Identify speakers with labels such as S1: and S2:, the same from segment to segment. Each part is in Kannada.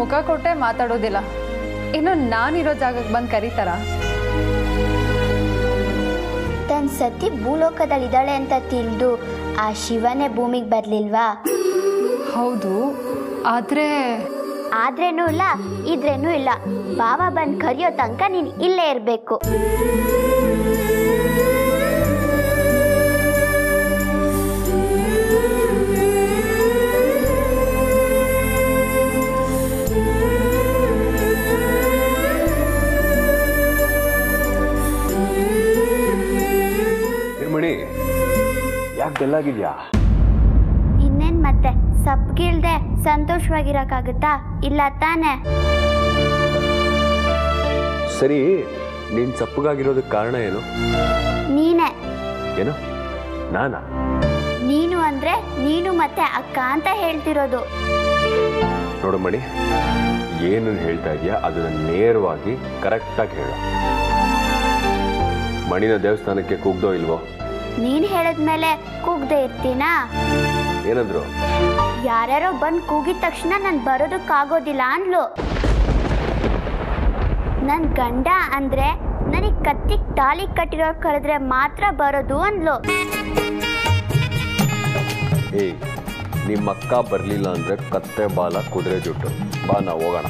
S1: ಮುಖ ಕೊಟ್ಟೆ ಮಾತಾಡೋದಿಲ್ಲ, ಇನ್ನು ನಾನಿರೋ ಜಾಗಕ್ಕೆ ಬಂದು ಕರೀತಾರ?
S2: ತನ್ನ ಸತಿ ಭೂಲೋಕದಲ್ಲಿದ್ದಾಳೆ ಅಂತ ತಿಳಿದು ಆ ಶಿವನೇ ಭೂಮಿಗೆ ಬರಲಿಲ್ವಾ?
S1: ಹೌದು,
S2: ಆದ್ರೇನೂ ಇಲ್ಲ ಇದ್ರೇನೂ ಇಲ್ಲ. ಬಾವ ಬಂದು ಕರೆಯೋ ತನಕ ನೀನು ಇಲ್ಲೇ ಇರಬೇಕು.
S3: ಯಾಕೆ ಬೆಲ್ಲಾಗಿದ್ಯಾ?
S2: ಇನ್ನೇನ್ ಮತ್ತೆ ಸಪ್ಪಗಿಲ್ದೆ ಸಂತೋಷವಾಗಿರಕ್ಕಾಗುತ್ತಾ? ಇಲ್ಲ ತಾನೆ?
S3: ಸರಿ, ನೀನ್ ಸಪ್ಪಗಾಗಿರೋದಕ್ಕೆ ಕಾರಣ ಏನು?
S2: ನೀನೇ.
S3: ಏನು? ನಾನಾ?
S2: ನೀನು ಅಂದ್ರೆ ನೀನು ಮತ್ತೆ ಅಕ್ಕ ಅಂತ ಹೇಳ್ತಿರೋದು.
S3: ನೋಡು ಮಣಿ, ಏನು ಹೇಳ್ತಾ ಇದೀಯಾ ಅದನ್ನ ನೇರವಾಗಿ ಕರೆಕ್ಟಾಗಿ ಹೇಳು. ಮಣಿನ ದೇವಸ್ಥಾನಕ್ಕೆ ಕೂಗ್ದೋ ಇಲ್ವೋ?
S2: ನೀನ್ ಹೇಳಿದ್ಮೇಲೆ ಕೂಗದೆ ಇರ್ತೀನಾ?
S3: ಏನಂದ್ರು?
S2: ಯಾರ್ಯಾರೋ ಬಂದು ಕೂಗಿದ ತಕ್ಷಣ ನಾನು ಬರೋದಕ್ಕಾಗೋದಿಲ್ಲ ಅಂದ್ಲು. ನನ್ ಗಂಡ ಅಂದ್ರೆ ನನಗೆ ಕತ್ತಿಗೆ ತಾಳಿ ಕಟ್ಟಿರೋ ಕರೆದ್ರೆ ಮಾತ್ರ ಬರೋದು ಅಂದ್ಲು.
S3: ಏಯ್, ನಿಮ್ಮ ಅಕ್ಕ ಬರ್ಲಿಲ್ಲ ಅಂದ್ರೆ ಕತ್ತೆ ಬಾಲ ಕುದುರೆ ಜುಟ್ಟು. ಬಾ, ನಾವು ಹೋಗೋಣ.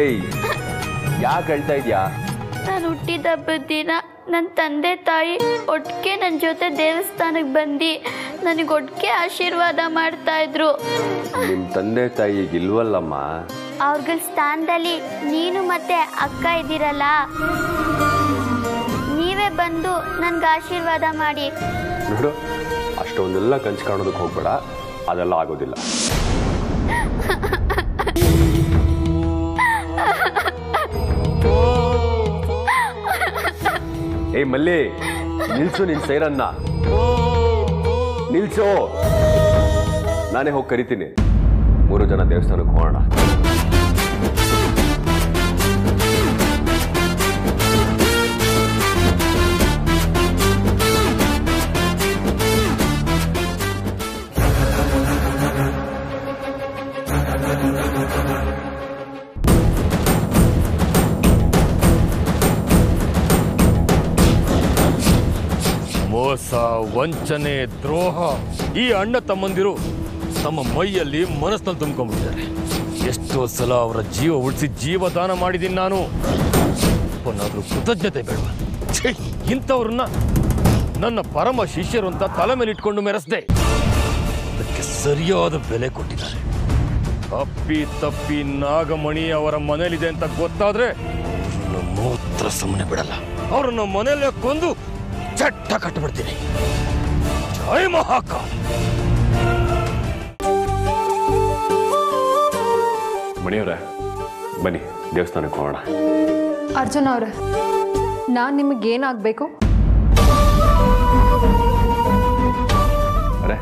S3: ಏಯ್, ಯಾಕೆ ಹೇಳ್ತಾ ಇದ್ಯಾ?
S2: ನಾನು ಹುಟ್ಟಿದ ಹಬ್ಬದ ದಿನ ನನ್ನ ತಂದೆ ತಾಯಿ ಒಟ್ಟಿಗೆ ನನ್ನ ಜೊತೆ ದೇವಸ್ಥಾನಕ್ಕೆ ಬಂದು ನನಗೆ ಒಟ್ಟಿಗೆ ಆಶೀರ್ವಾದ ಮಾಡ್ತಾ ಇದ್ರು.
S3: ನಿಮ್ಮ ತಂದೆ ತಾಯಿಗೆ ಇಲ್ವಲ್ಲಮ್ಮ?
S2: ಅವ್ರಗಳ ಸ್ಥಾನದಲ್ಲಿ ನೀನು ಮತ್ತೆ ಅಕ್ಕ ಇದ್ದೀರಲ್ಲ, ನೀವೇ ಬಂದು ನನ್ಗೆ ಆಶೀರ್ವಾದ ಮಾಡಿ.
S3: ನೋಡು, ಅಷ್ಟೊಂದೆಲ್ಲ ಕನ್ಸು ಕಾಣೋದಕ್ಕೆ ಹೋಗ್ಬೇಡ, ಅದೆಲ್ಲ ಆಗೋದಿಲ್ಲ. ಏಯ್ ಮಲ್ಲಿ, ನಿಲ್ಸು ನಿನ್ ಸೈರನ್ನ, ನಿಲ್ಸು. ನಾನೇ ಹೋಗಿ ಕರಿತೀನಿ. 3 ಜನ ದೇವಸ್ಥಾನಕ್ಕೆ ಹೋಗೋಣ.
S4: ಮೋಸ, ವಂಚನೆ, ದ್ರೋಹ ಈ ಅಣ್ಣ ತಮ್ಮಂದಿರು ತಮ್ಮ ಮೈಯಲ್ಲಿ ಮನಸ್ಸಿನಲ್ಲಿ ತುಂಬ್ಕೊಂಡ್ಬಿಟ್ಟಿದ್ದಾರೆ. ಎಷ್ಟೋ ಸಲ ಅವರ ಜೀವ ಉಳಿಸಿ ಜೀವದಾನ ಮಾಡಿದ್ದೀನಿ ನಾನು. ಒನ್ನಾದ್ರೂ ಕೃತಜ್ಞತೆ ಬೇಡವಾ? ಇಂಥವ್ರನ್ನ ನನ್ನ ಪರಮ ಶಿಷ್ಯರು ಅಂತ ತಲೆ ಮೇಲೆ ಇಟ್ಕೊಂಡು ಮೆರೆಸ್ದೆ. ಅದಕ್ಕೆ ಸರಿಯಾದ ಬೆಲೆ ಕೊಟ್ಟಿದ್ದಾರೆ. ಅಪ್ಪಿ ತಪ್ಪಿ ನಾಗಮಣಿ ಅವರ ಮನೇಲಿದೆ ಅಂತ ಗೊತ್ತಾದ್ರೆ ಮಾತ್ರ ಸುಮ್ಮನೆ ಬಿಡಲ್ಲ. ಅವ್ರನ್ನ ಮನೆಯಲ್ಲೇ ಕೊಂದು ಚಟ್ಟ ಕಟ್ಟಿಬಿಡ್ತೀನಿ. ಜೈ ಮಹಾಕಾಲ್.
S3: ಮಣಿಯವರೇ, ಬನ್ನಿ ದೇವಸ್ಥಾನಕ್ಕೆ ಹೋಗೋಣ.
S1: ಅರ್ಜುನ್ ಅವ್ರೆ, ನಾನು ನಿಮಗೇನಾಗಬೇಕು?
S3: ಅರೆ,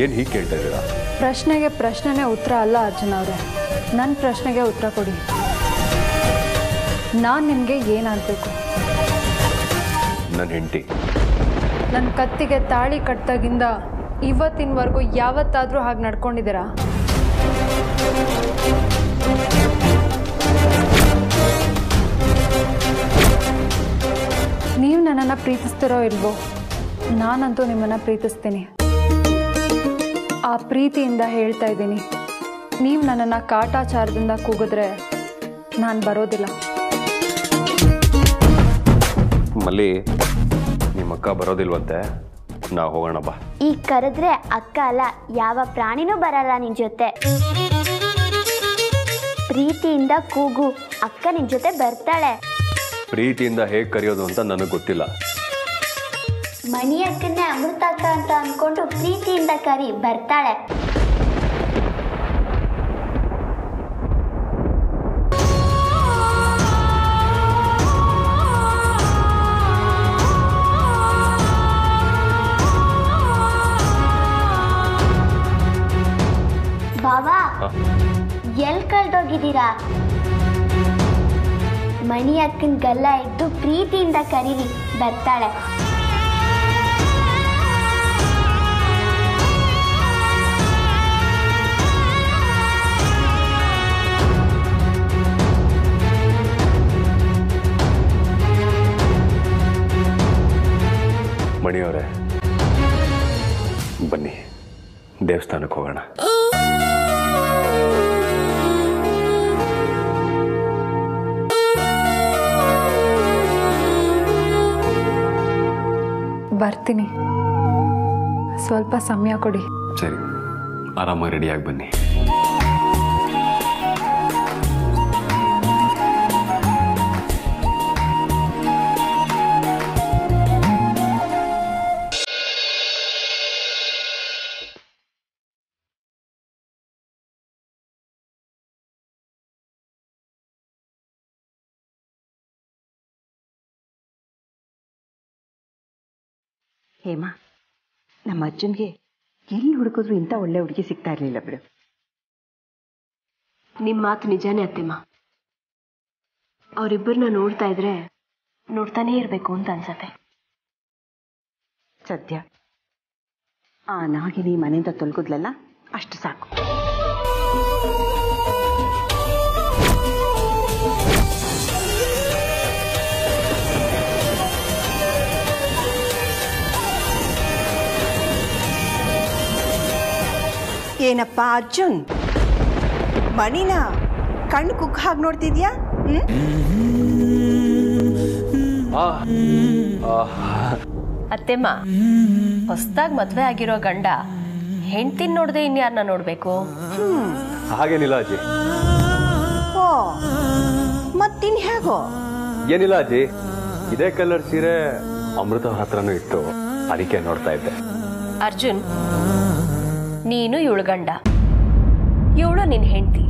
S3: ಏನು ಹೀಗೆ ಕೇಳ್ತಾ ಇದ್ದೀರಾ?
S1: ಪ್ರಶ್ನೆಗೆ ಪ್ರಶ್ನೆನೇ ಉತ್ತರ ಅಲ್ಲ ಅರ್ಜುನ್ ಅವರೇ. ನನ್ನ ಪ್ರಶ್ನೆಗೆ ಉತ್ತರ ಕೊಡಿ. ನಾನು ನಿಮಗೆ ಏನಾಗಬೇಕು?
S3: ನನ್ನ ಹೆಂಡತಿ.
S1: ನನ್ನ ಕತ್ತಿಗೆ ತಾಳಿ ಕಟ್ಟಾಗಿಂದ ಇವತ್ತಿನವರೆಗೂ ಯಾವತ್ತಾದರೂ ಹಾಗೆ ನಡ್ಕೊಂಡಿದ್ದೀರಾ? ನೀವು ನನ್ನನ್ನು ಪ್ರೀತಿಸ್ತಿರೋ ಇಲ್ವೋ, ನಾನಂತೂ ನಿಮ್ಮನ್ನು ಪ್ರೀತಿಸ್ತೀನಿ. ಆ ಪ್ರೀತಿಯಿಂದ ಹೇಳ್ತಾ ಇದ್ದೀನಿ, ನೀವು ನನ್ನನ್ನು ಕಾಟಾಚಾರದಿಂದ ಕೂಗಿದ್ರೆ ನಾನು ಬರೋದಿಲ್ಲ.
S3: ಮಲ್ಲಿ, ನಿಮ್ಮ ಅಕ್ಕ ಬರೋದಿಲ್ವಂತೆ, ನಾವು ಹೋಗೋಣ ಬಾ.
S2: ಈ ಕರೆದ್ರೆ ಅಕ್ಕ ಅಲ್ಲ, ಯಾವ ಪ್ರಾಣಿನೂ ಬರಲ್ಲ ನಿನ್ ಜೊತೆ. ಪ್ರೀತಿಯಿಂದ ಕೂಗು, ಅಕ್ಕ ನಿನ್ ಜೊತೆ ಬರ್ತಾಳೆ.
S3: ಪ್ರೀತಿಯಿಂದ ಹೇಗೆ ಕರೆಯೋದು ಅಂತ ನನಗೆ ಗೊತ್ತಿಲ್ಲ.
S2: ಮಣಿ ಅಕ್ಕನ್ನೇ ಅಮೃತ ಅಕ್ಕ ಅಂತ ಅನ್ಕೊಂಡು ಪ್ರೀತಿಯಿಂದ ಕರಿ, ಬರ್ತಾಳೆ. ಬಾಬಾ, ಎಲ್ ಕಳ್ದೋಗಿದ್ದೀರಾ? ಮಣಿ ಅಕ್ಕನ ಗಲ್ಲ ಇದ್ದು ಪ್ರೀತಿಯಿಂದ ಕರೀರಿ, ಬರ್ತಾಳೆ.
S3: ಮಣಿಯವರೇ, ಬನ್ನಿ ದೇವಸ್ಥಾನಕ್ಕೆ ಹೋಗೋಣ.
S1: ಬರ್ತೀನಿ, ಸ್ವಲ್ಪ ಸಮಯ ಕೊಡಿ.
S3: ಸರಿ, ಆರಾಮಾಗಿ ರೆಡಿಯಾಗಿ ಬನ್ನಿ.
S5: ಹೇಮಾ, ನಮ್ಮ ಅಜ್ಜನ್ಗೆ ಎಲ್ಲಿ ಹುಡುಕಿದ್ರು ಇಂಥ ಒಳ್ಳೆ ಹುಡುಗಿ ಸಿಗ್ತಾ ಇರಲಿಲ್ಲ ಬಿಡು.
S6: ನಿಮ್ಮ ಮಾತು ನಿಜಾನೇ ಅತ್ತೆಮ್ಮ. ಅವರಿಬ್ಬರನ್ನ ನೋಡ್ತಾ ಇದ್ರೆ ನೋಡ್ತಾನೇ ಇರಬೇಕು ಅಂತ ಅನ್ಸತ್ತೆ.
S5: ಸದ್ಯ ಆ ನಾಗಿನಿ ಮನೆಯಿಂದ ತೊಲಗಿದ್ಲಲ್ಲ, ಅಷ್ಟು ಸಾಕು. ಏನಪ್ಪ ಅರ್ಜುನ್, ಮಣಿನ ಕಣ್ಣು ಕುಕ್ಕ ಹಾಗೆ ನೋಡ್ತಿದ್ಯಾ?
S6: ಅತ್ತೆಮ್ಮ, ಹೊಸದಾಗಿ ಮದ್ವೆ ಆಗಿರೋ ಗಂಡ ಹೆಂಡ್ತಿನ ನೋಡದೆ ಇನ್ಯಾರನ್ನ ನೋಡ್ಬೇಕು?
S3: ಹಾಗೇನಿಲ್ಲ ಅಜ್ಜಿ.
S5: ಓ, ಮತ್ತಿನ್ ಹೇಗೋ?
S3: ಏನಿಲ್ಲ ಅಜ್ಜಿ, ಇದೇ ಕಲರ್ ಸೀರೆ ಅಮೃತ ಅವ್ರ ಹತ್ರನೂ ಇತ್ತು, ಅದಕ್ಕೆ ನೋಡ್ತಾ ಇದ್ದೆ.
S6: ಅರ್ಜುನ್, ನೀನು ಇವಳು ಗಂಡ, ಇವಳು ನಿನ್ ಹೆಂಡ್ತಿ.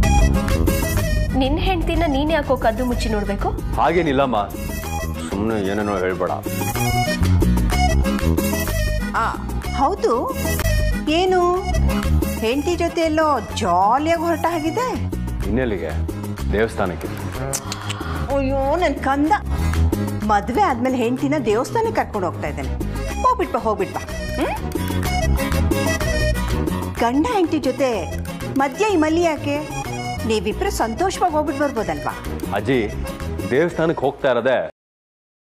S6: ನಿನ್ ಹೆಂಡ್ತಿನ ನೀನ್ ಯಾಕೋ ಕದ್ದು ಮುಚ್ಚಿ ನೋಡ್ಬೇಕು?
S3: ಹಾಗೇನಿಲ್ಲಮ್ಮ, ಸುಮ್ಮನೆ ಏನೇನೋ ಹೇಳ್ಬೇಡ.
S5: ಹೌದು, ಏನು ಹೆಂಡತಿ ಜೊತೆ ಎಲ್ಲೋ ಜಾಲಿಯಾಗಿ ಹೊರಟ ಆಗಿದೆ?
S3: ಇನ್ನೆಲ್ಲಿಗೆ? ದೇವಸ್ಥಾನಕ್ಕೆ.
S5: ಅಯ್ಯೋ ನನ್ ಕಂದ, ಮದ್ವೆ ಆದ್ಮೇಲೆ ಹೆಂಡತಿನ ದೇವಸ್ಥಾನಕ್ಕೆ ಕರ್ಕೊಂಡು ಹೋಗ್ತಾ ಇದ್ದಾನೆ. ಹೋಗ್ಬಿಟ್ಬಾ. ಗಂಡ ಹೆಂಡತಿ ಜೊತೆ ಮಧ್ಯ ಈ ಮಲ್ಲಿ ಯಾಕೆ? ನೀವಿಬ್ರು ಸಂತೋಷವಾಗಿ ಹೋಗ್ಬಿಟ್ಟು ಬರ್ಬೋದಲ್ವಾ?
S3: ಅಜ್ಜಿ, ದೇವಸ್ಥಾನಕ್ಕೆ ಹೋಗ್ತಾ ಇರೋದೆ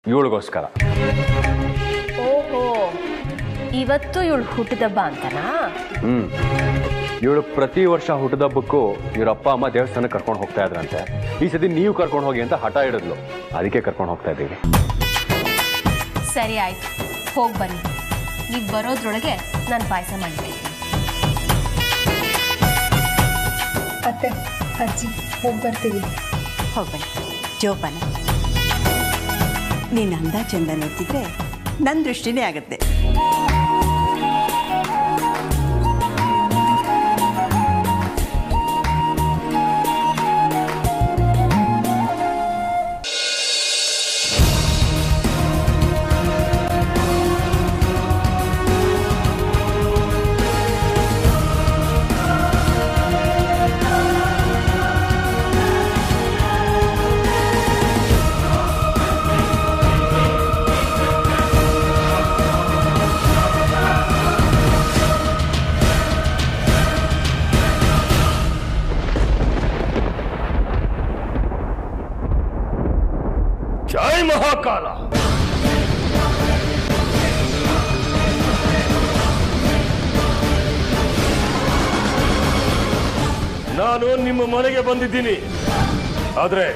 S3: ಇವಳಿಗೋಸ್ಕರ.
S6: ಓಹೋ, ಇವತ್ತು ಇವಳು ಹುಟ್ಟಿದಬ್ಬ ಅಂತನಾ?
S3: ಇವಳು ಪ್ರತಿ ವರ್ಷ ಹುಟ್ಟಿದಬ್ಬಕ್ಕೂ ಇವ್ರ ಅಪ್ಪ ಅಮ್ಮ ದೇವಸ್ಥಾನಕ್ಕೆ ಕರ್ಕೊಂಡು ಹೋಗ್ತಾ ಇದ್ರಂತೆ. ಈ ಸತಿ ನೀವು ಕರ್ಕೊಂಡು ಹೋಗಿ ಅಂತ ಹಠ ಹಿಡಿದ್ಲು, ಅದಕ್ಕೆ ಕರ್ಕೊಂಡು ಹೋಗ್ತಾ ಇದ್ದೀವಿ.
S6: ಸರಿ ಆಯ್ತು, ಹೋಗಿ ಬನ್ನಿ. ನೀವು ಬರೋದ್ರೊಳಗೆ ನಾನು ಪಾಯಸ ಮಾಡಿದ್ದೀನಿ.
S1: ಅತ್ತೆ, ಅಜ್ಜಿ, ಹೋಗಿ ಬರ್ತೀವಿ.
S5: ಹೋಗ್ಬನ್ನಿ. ಜೋಪಾನ. ನೀನು ಅಂದ ಚಂದ ನೋಡ್ತಿದ್ರೆ ನನ್ನ ದೃಷ್ಟಿನೇ ಆಗುತ್ತೆ.
S4: ಜೈ ಮಹಾಕಾಲ. ನಾನು ನಿಮ್ಮ ಮನೆಗೆ ಬಂದಿದ್ದೀನಿ, ಆದ್ರೆ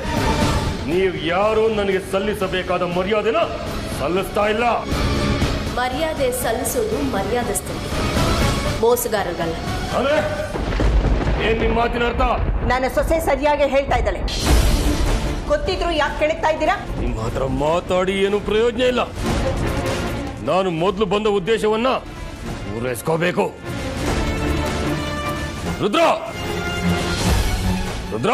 S4: ನೀವು ಯಾರು ನನಗೆ ಸಲ್ಲಿಸಬೇಕಾದ ಮರ್ಯಾದೆನ ಸಲ್ಲಿಸ್ತಾ ಇಲ್ಲ.
S6: ಮರ್ಯಾದೆ ಸಲ್ಲಿಸೋದು ಮರ್ಯಾದಸ್ಥರಿಗೆ, ಮೋಸಗಾರರಲ್ಲ.
S4: ಅಂದ್ರೆ ಏನ್ ನಿಮ್ಮ ಮಾತಿನ ಅರ್ಥ?
S5: ನನ್ನ ಸೊಸೆ ಸರಿಯಾಗಿ ಹೇಳ್ತಾ ಇದ್ದಾಳೆ. ಗೊತ್ತಿದ್ರು ಯಾಕೆ ಕೇಳ್ತಾ ಇದ್ದೀರಾ?
S4: ನಿಮ್ಮ ಹತ್ರ ಮಾತಾಡಿ ಏನು ಪ್ರಯೋಜನ ಇಲ್ಲ. ನಾನು ಮೊದಲು ಬಂದ ಉದ್ದೇಶವನ್ನ ಪೂರೈಸ್ಕೋಬೇಕು. ರುದ್ರ, ರುದ್ರ,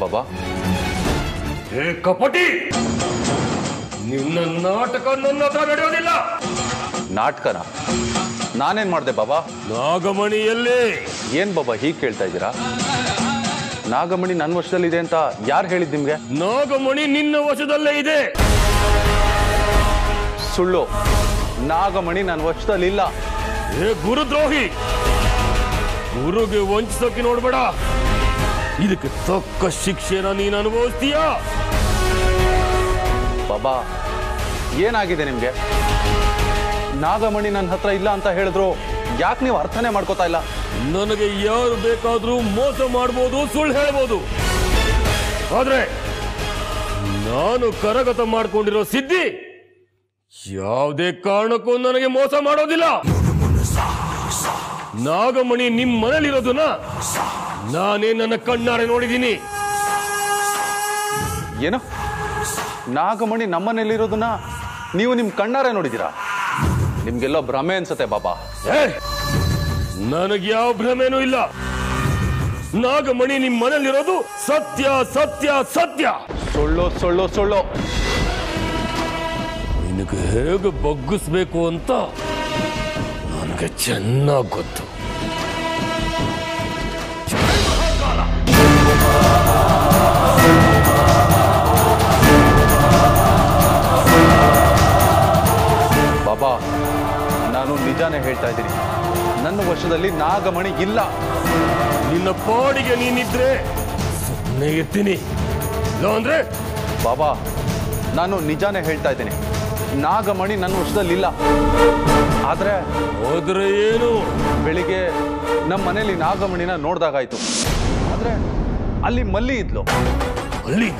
S3: ಬಾಬಾ.
S4: ಏ ಕಪಟಿ, ನಿನ್ನ ನಾಟಕ ನನ್ನ ಹತ್ರ ನಡೆಯೋದಿಲ್ಲ.
S7: ನಾಟಕನ ನಾನೇನ್ ಮಾಡ್ದೆ ಬಾಬಾ?
S4: ನಾಗಮಣಿಯಲ್ಲಿ.
S7: ಏನ್ ಬಾಬಾ ಹೀಗೆ ಕೇಳ್ತಾ ಇದ್ದೀರಾ? ನಾಗಮಣಿ ನನ್ನ ವಶದಲ್ಲಿದೆ ಅಂತ ಯಾರು ಹೇಳಿದ್ ನಿಮ್ಗೆ?
S4: ನಾಗಮಣಿ ನಿನ್ನ ವಶದಲ್ಲೇ ಇದೆ.
S7: ಸುಳ್ಳು, ನಾಗಮಣಿ ನನ್ನ ವಶದಲ್ಲಿಲ್ಲ.
S4: ಏ ಗುರುದ್ರೋಹಿ, ಗುರುಗೆ ವಂಚಿಸೋಕೆ ನೋಡ್ಬೇಡ. ಇದಕ್ಕೆ ತಕ್ಕ ಶಿಕ್ಷೆನ ನೀನು ಅನುಭವಿಸ್ತೀಯಾ?
S7: ಬಾಬಾ, ಏನಾಗಿದೆ ನಿಮ್ಗೆ? ನಾಗಮಣಿ ನನ್ನ ಹತ್ರ ಇಲ್ಲ ಅಂತ ಹೇಳಿದ್ರು ಯಾಕೆ ನೀವು ಅರ್ಥನೇ ಮಾಡ್ಕೋತಾ ಇಲ್ಲ?
S4: ನನಗೆ ಯಾರು ಬೇಕಾದ್ರೂ ಮೋಸ ಮಾಡ್ಬೋದು, ಸುಳ್ಳು ಹೇಳ್ಬೋದು. ಆದ್ರೆ ನಾನು ಕರಗತ ಮಾಡ್ಕೊಂಡಿರೋ ಸಿದ್ಧಿ ಯಾವುದೇ ಕಾರಣಕ್ಕೂ ನನಗೆ ಮೋಸ ಮಾಡೋದಿಲ್ಲ. ನಾಗಮಣಿ ನಿಮ್ ಮನೇಲಿರೋದನ್ನ ನಾನೇ ನನ್ನ ಕಣ್ಣಾರೆ ನೋಡಿದ್ದೀನಿ.
S7: ಏನು? ನಾಗಮಣಿ ನಮ್ಮನೇಲಿರೋದನ್ನ ನೀವು ನಿಮ್ ಕಣ್ಣಾರೆ ನೋಡಿದ್ದೀರಾ? ನಿಮ್ಗೆಲ್ಲೋ ಭ್ರಮೆ ಅನ್ಸತ್ತೆ ಬಾಬಾ.
S4: ನನಗೆ ಯಾವ ಭ್ರಮೆನೂ ಇಲ್ಲ. ನಾಗಮಣಿ ನಿಮ್ ಮನೇಲಿರೋದು ಸತ್ಯ ಸತ್ಯ ಸತ್ಯ.
S7: ಸುಳ್ಳು ಸುಳ್ಳು ಸುಳ್ಳು.
S4: ನಿನಗೆ ಹೇಗೆ ಬಗ್ಗಿಸ್ಬೇಕು ಅಂತ ನನಗೆ ಚೆನ್ನಾಗಿ ಗೊತ್ತು.
S7: ಬಾಬಾ, ನಾನು ನಿಜಾನೇ ಹೇಳ್ತಾ ಇದ್ದೀನಿ. ನನ್ನ ವಶದಲ್ಲಿ ನಾಗಮಣಿ ಇಲ್ಲ.
S4: ನಿನ್ನ ಪಾಡಿಗೆ ನೀನಿದ್ರೆ ಸುಮ್ಮನೆ ಇರ್ತೀನಿ, ಇಲ್ಲ ಅಂದ್ರೆ
S7: ಬಾಬಾ, ನಾನು ನಿಜಾನೇ ಹೇಳ್ತಾ ಇದ್ದೀನಿ. ನಾಗಮಣಿ ನನ್ನ ವಶದಲ್ಲಿ ಇಲ್ಲ. ಆದ್ರೆ
S4: ಏನು?
S7: ಬೆಳಿಗ್ಗೆ ನಮ್ಮ ಮನೇಲಿ ನಾಗಮಣಿನ ನೋಡ್ದಾಗಾಯ್ತು. ಆದ್ರೆ ಅಲ್ಲಿ ಮಲ್ಲಿ ಇದ್ಲು.
S4: ಮಲ್ಲಿ?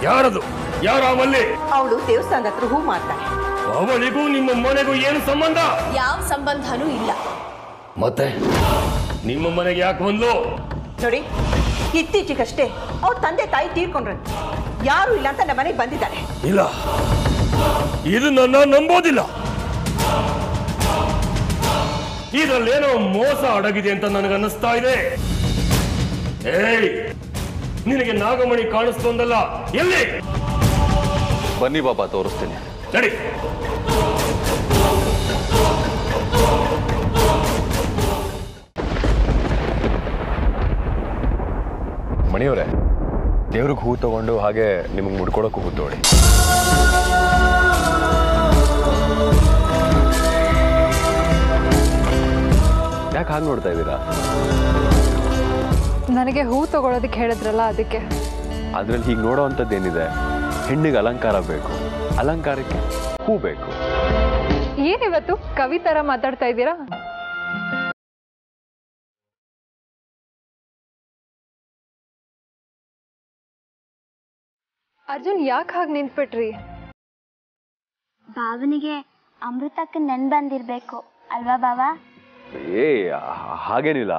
S4: ಯಾರದು? ಯಾರ ಮಲ್ಲಿ?
S5: ಅವಳು ದೇವಸ್ಥಾನದ ಹತ್ರ ಹೂ ಮಾಡ್ತಾಳೆ.
S4: ಅವಳಿಗೂ ನಿಮ್ಮ ಮನೆಗೂ ಏನು ಸಂಬಂಧ?
S6: ಯಾವ ಸಂಬಂಧನೂ ಇಲ್ಲ.
S4: ಮತ್ತೆ ನಿಮ್ಮ ಮನೆಗೆ ಯಾಕೆ ಬಂದ್ಲು?
S5: ನೋಡಿ, ಇತ್ತೀಚೆಗಷ್ಟೇ ಅವ್ರ ತಂದೆ ತಾಯಿ ತೀರ್ಕೊಂಡ್ರು. ಯಾರು ಇಲ್ಲ ಅಂತ ನಮ್ಮ ಮನೆಗೆ ಬಂದಿದ್ದಾರೆ.
S4: ಇಲ್ಲ, ಇದು ನನ್ನ ನಂಬೋದಿಲ್ಲ. ಇದರಲ್ಲೇನೋ ಮೋಸ ಅಡಗಿದೆ ಅಂತ ನನಗನ್ನಿಸ್ತಾ ಇದೆ. ಏಯ್, ನಿನಗೆ ನಾಗಮಣಿ ಕಾಣಿಸ್ತೊಂದಲ್ಲ, ಎಲ್ಲಿ?
S7: ಬನ್ನಿ ಬಾಬಾ, ತೋರಿಸ್ತೀನಿ.
S4: ನಡಿ.
S3: ಮಣಿಯವರೇ, ದೇವ್ರಿಗೆ ಹೂ ತಗೊಂಡು ಹಾಗೆ ನಿಮಗೆ ಮುಡ್ಕೊಳಕ್ಕೂ ಹೂ ತಗೊಳ್ಳಿ. ಯಾಕೆ ಹಾಗೆ ನೋಡ್ತಾ ಇದ್ದೀರಾ?
S1: ನನಗೆ ಹೂ ತಗೊಳ್ಳೋದಕ್ಕೆ ಹೇಳಿದ್ರಲ್ಲ, ಅದಕ್ಕೆ.
S3: ಅದ್ರಲ್ಲಿ ಹೀಗೆ ನೋಡೋ ಅಂಥದ್ದೇನಿದೆ? ಹೆಣ್ಣಿಗೆ ಅಲಂಕಾರ ಬೇಕು, ಅಲಂಕಾರಕ್ಕೆ ಹೂ ಬೇಕು.
S1: ಏನಿವತ್ತು ಕವಿ ಥರ ಮಾತಾಡ್ತಾ ಇದ್ದೀರಾ? ಅರ್ಜುನ್, ಯಾಕೆ ಹಾಗೆ ನಿಂತ್ಬಿಟ್ರಿ?
S2: ಭಾವನಿಗೆ ಅಮೃತಕ್ಕೆ ನೆನ್ ಬಂದಿರ್ಬೇಕು ಅಲ್ವಾ ಬಾವಾ?
S3: ಏ, ಹಾಗೇನಿಲ್ಲ.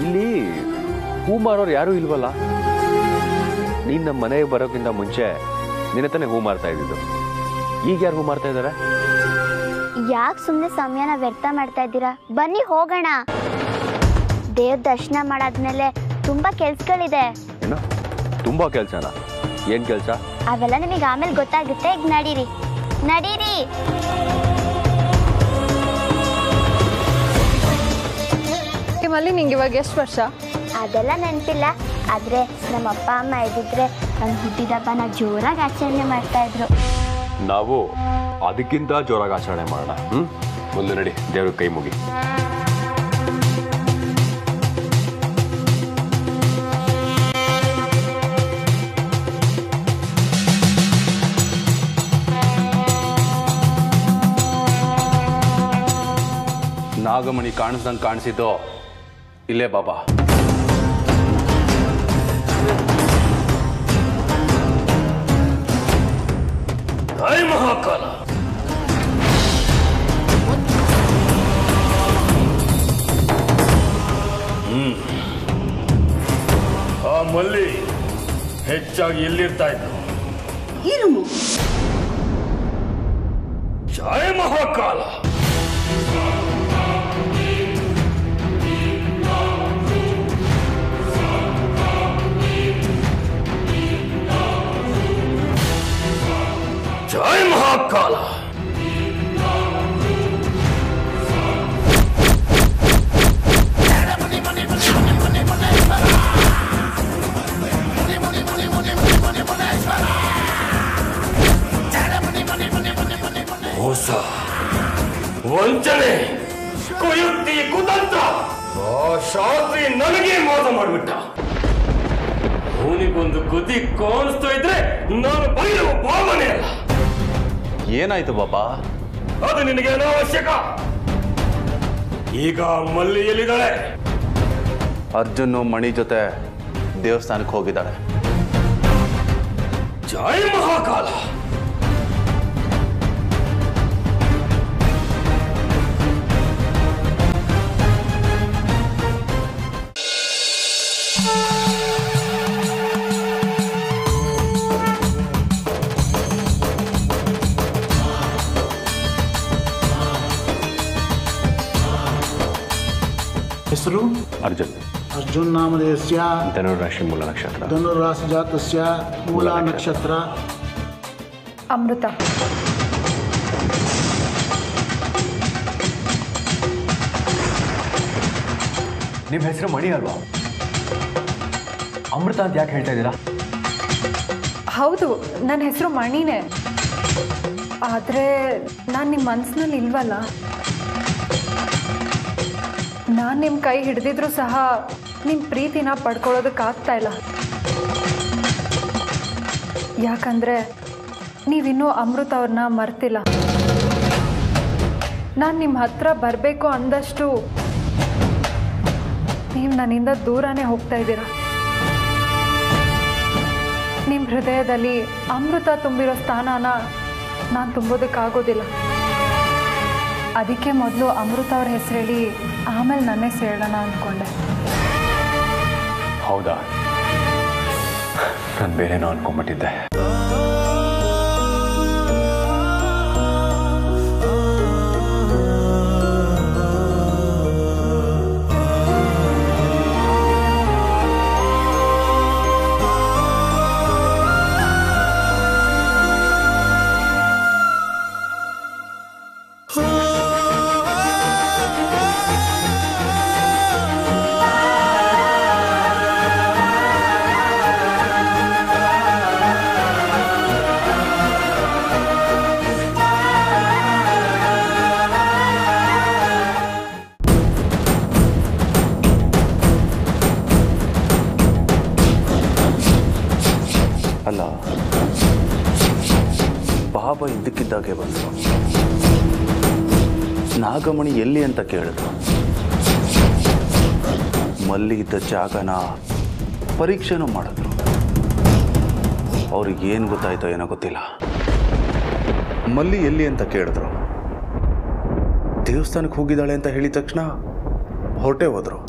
S3: ಇಲ್ಲಿ ಹೂ ಮಾರೋರು ಯಾರೂ ಇಲ್ವಲ್ಲ. ನೀನು ನಮ್ಮ ಮನೆಗೆ ಬರೋಕ್ಕಿಂತ ಮುಂಚೆ ನಿನ್ನ ತಾನೇ ಹೂ ಮಾರ್ತಾ ಇದ್ದಿದ್ದು. ಈಗ ಯಾರು ಹೂ ಮಾರ್ತಾ ಇದ್ದಾರೆ?
S2: ಯಾಕೆ ಸುಮ್ಮನೆ ಸಮಯನ ವ್ಯರ್ಥ ಮಾಡ್ತಾ ಇದ್ದೀರಾ? ಬನ್ನಿ ಹೋಗೋಣ. ದೇವ್ರ ದರ್ಶನ ಮಾಡಾದ್ಮೇಲೆ ತುಂಬಾ ಕೆಲ್ಸಗಳಿದೆ.
S3: ಏನು ತುಂಬಾ ಕೆಲ್ಸನಾ? ಏನ್ ಕೆಲ್ಸ?
S2: ಅವೆಲ್ಲ ನಿಮಗೆ ಆಮೇಲೆ ಗೊತ್ತಾಗುತ್ತೆ. ಈಗ ನಡೀರಿ ನಡೀರಿ.
S1: ಮಲ್ಲಿ, ನಿಂಗೆ ಇವಾಗ ಎಷ್ಟು ವರ್ಷ?
S2: ಅದೆಲ್ಲ ನೆನಪಿಲ್ಲ. ಆದ್ರೆ ನಮ್ಮ ಅಪ್ಪ ಅಮ್ಮ ಇದ್ದಿದ್ರೆ ನನ್ನ ಹುಟ್ಟಿದಬ್ಬನ ಜೋರಾಗಿ ಆಚರಣೆ ಮಾಡ್ತಾ ಇದ್ರು.
S3: ನಾವು ಅದಕ್ಕಿಂತ ಜೋರಾಗಿ ಆಚರಣೆ ಮಾಡೋಣ. ಮುಂದೆ ನಡಿ, ದೇವ್ರ ಕೈ ಮುಗಿ.
S7: ನಾಗಮಣಿ ಕಾಣಿಸ್ದಂಗೆ ಕಾಣಿಸಿದ್ದು ಇಲ್ಲೇ ಬಾಬಾ.
S4: ಜೈ ಮಹಾಕಾಲ. ಆ ಮಲ್ಲಿ ಹೆಚ್ಚಾಗಿ ಎಲ್ಲಿರ್ತಾ ಇದ್ದು? ಜೈ ಮಹಾಕಾಲ. ಜೈ ಮಹಾಕಾಲ. ಮೋಸ, ವಂಚನೆ, ಕುಯುಕ್ತಿ, ಕುತಂತ್ರ. ಆ ಶಾಸ್ತ್ರಿ ನನಗೆ ಮೋಸ ಮಾಡಿಬಿಟ್ಟ. ಅವನಿಗೊಂದು ಗತಿ ಕಾಣಿಸ್ತಾ ಇದ್ರೆ ನಾನು ಬೈಯುವ ಭಾವನೆ ಅಲ್ಲ.
S7: ಏನಾಯ್ತು ಬಾಬಾ?
S4: ಅದು ನಿನಗೆ ಅನಾವಶ್ಯಕ. ಈಗ ಮಲ್ಲಿ ಎಲ್ಲಿದ್ದಾಳೆ?
S7: ಅರ್ಜುನ್ ಮಣಿ ಜೊತೆ ದೇವಸ್ಥಾನಕ್ಕೆ ಹೋಗಿದ್ದಾಳೆ.
S4: ಜೈ ಮಹಾಕಾಲ.
S8: ಹೆಸರು
S3: ಅರ್ಜುನ್.
S8: ಅರ್ಜುನ್ ನಾಮಧೇಯಸ್ಯ
S3: ಧನುರಾಶಿ ಮೂಲ ನಕ್ಷತ್ರ.
S8: ಧನುರಾಶಿ ಜಾತಸ್ಯ ಮೂಲ ನಕ್ಷತ್ರ
S1: ಅಮೃತ.
S9: ನಿಮ್ಮ ಹೆಸರು ಮಣಿ ಅಲ್ವಾ? ಅಮೃತ ಅಂತ ಯಾಕೆ ಹೇಳ್ತಾ ಇದ್ದೀರಾ?
S1: ಹೌದು, ನನ್ನ ಹೆಸರು ಮಣಿನೇ. ಆದರೆ ನಾನು ನಿಮ್ಮ ಮನಸ್ಸಿನಲ್ಲಿ ಇಲ್ವಲ್ಲ. ನಾನು ನಿಮ್ಮ ಕೈ ಹಿಡಿದಿದ್ರು ಸಹ ನಿಮ್ಮ ಪ್ರೀತಿನ ಪಡ್ಕೊಳ್ಳೋದಕ್ಕಾಗ್ತಾ ಇಲ್ಲ. ಯಾಕಂದರೆ ನೀವಿನ್ನೂ ಅಮೃತ ಅವ್ರನ್ನ ಮರ್ತಿಲ್ಲ. ನಾನು ನಿಮ್ಮ ಹತ್ರ ಬರಬೇಕು ಅಂದಷ್ಟು ನೀವು ನನ್ನಿಂದ ದೂರನೇ ಹೋಗ್ತಾ ಇದ್ದೀರಾ. ನಿಮ್ಮ ಹೃದಯದಲ್ಲಿ ಅಮೃತ ತುಂಬಿರೋ ಸ್ಥಾನನ ನಾನು ತುಂಬೋದಕ್ಕಾಗೋದಿಲ್ಲ. ಅದಕ್ಕೆ ಮೊದಲು ಅಮೃತ ಅವ್ರ ಹೆಸರು ಹೇಳಿ ಆಮೇಲೆ ನನ್ನ ಹೆಸರು ಹೇಳೋಣ ಅಂದ್ಕೊಂಡೆ.
S3: ಹೌದಾ? ನಾನು ಬೇರೆನೋ ಅನ್ಕೊಂಡ್ಬಿಟ್ಟಿದ್ದೆ. ಅಲ್ಲ, ಬಾಬಾ ಇದ್ದಕ್ಕಿದ್ದಾಗೆ ಬಂದರು. ನಾಗಮಣಿ ಎಲ್ಲಿ ಅಂತ ಕೇಳಿದ್ರು. ಮಲ್ಲಿ ಇದ್ದ ಜಾಗನ ಪರೀಕ್ಷೆನೂ ಮಾಡಿದ್ರು. ಅವ್ರಿಗೆ ಏನು ಗೊತ್ತಾಯ್ತೋ ಏನೋ ಗೊತ್ತಿಲ್ಲ. ಮಲ್ಲಿ ಎಲ್ಲಿ ಅಂತ ಕೇಳಿದ್ರು. ದೇವಸ್ಥಾನಕ್ಕೆ ಹೋಗಿದ್ದಾಳೆ ಅಂತ ಹೇಳಿದ ತಕ್ಷಣ ಹೊರಟೆ ಹೋದ್ರು.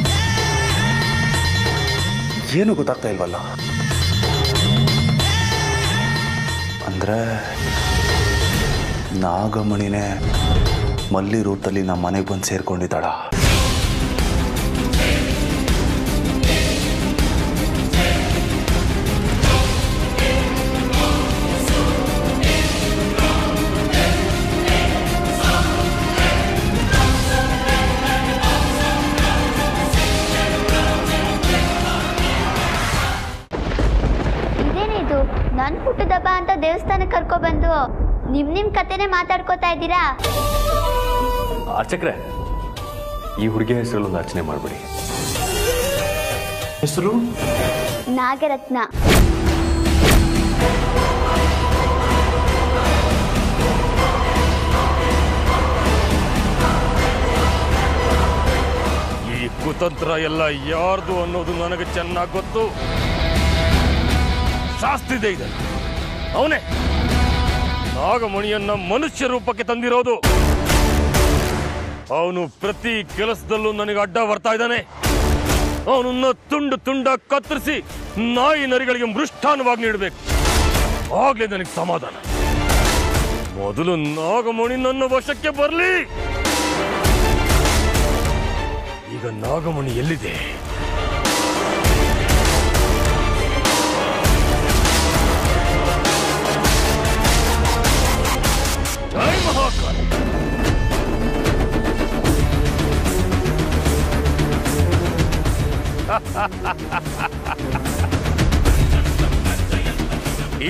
S3: ಏನು ಗೊತ್ತಾಗ್ತಾ ಇಲ್ವಲ್ಲ. ಅಂದರೆ ನಾಗಮಣಿನೇ ಮಲ್ಲಿ ರೂಟಲ್ಲಿ ನಮ್ಮ ಮನೆಗೆ ಬಂದು ಸೇರ್ಕೊಂಡಿದ್ದಾಳ.
S2: ಇದೇನಿದು? ನನ್ನ ಹುಟ್ಟದಬ್ಬ ಅಂತ ದೇವಸ್ಥಾನಕ್ಕೆ ಕರ್ಕೊಬಂದು ನಿಮ್ ಕತೆನೆ ಮಾತಾಡ್ಕೋತಾ ಇದ್ದೀರಾ?
S3: ಅರ್ಚಕ್ರೆ, ಈ ಹುಡುಗಿ ಹೆಸರಲ್ಲಿ ಒಂದು ಅರ್ಚನೆ ಮಾಡ್ಬಿಡಿ.
S8: ಹೆಸರು
S2: ನಾಗರತ್ನ.
S4: ಈ ಕುತಂತ್ರ ಎಲ್ಲ ಯಾರ್ದು ಅನ್ನೋದು ನನಗೆ ಚೆನ್ನಾಗಿ ಗೊತ್ತು. ಶಾಸ್ತ್ರಿದೆ ಇದೆ. ಅವನೇ ನಾಗಮಣಿಯನ್ನ ಮನುಷ್ಯ ರೂಪಕ್ಕೆ ತಂದಿರೋದು. ಅವನು ಪ್ರತಿ ಕೆಲಸದಲ್ಲೂ ನನಗೆ ಅಡ್ಡ ಬರ್ತಾ ಇದ್ದಾನೆ. ಅವನನ್ನ ತುಂಡು ತುಂಡ ಕತ್ತರಿಸಿ ನಾಯಿ ನರಿಗಳಿಗೆ ಮೃಷ್ಟಾನವಾಗಿ ನೀಡಬೇಕು. ಆಗ್ಲೇ ನನಗೆ ಸಮಾಧಾನ. ಮೊದಲು ನಾಗಮಣಿ ನನ್ನ ವಶಕ್ಕೆ ಬರಲಿ. ಈಗ ನಾಗಮಣಿ ಎಲ್ಲಿದೆ? ಜೈ ಮಹಾಕಾಲ.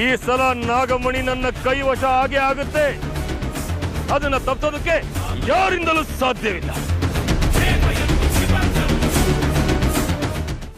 S4: ಈ ಸಲ ನಾಗಮಣಿ ನನ್ನ ಕೈವಶ ಆಗೇ ಆಗುತ್ತೆ. ಅದನ್ನ ತಪ್ಪಿಸೋದಕ್ಕೆ ಯಾರಿಂದಲೂ ಸಾಧ್ಯವಿಲ್ಲ.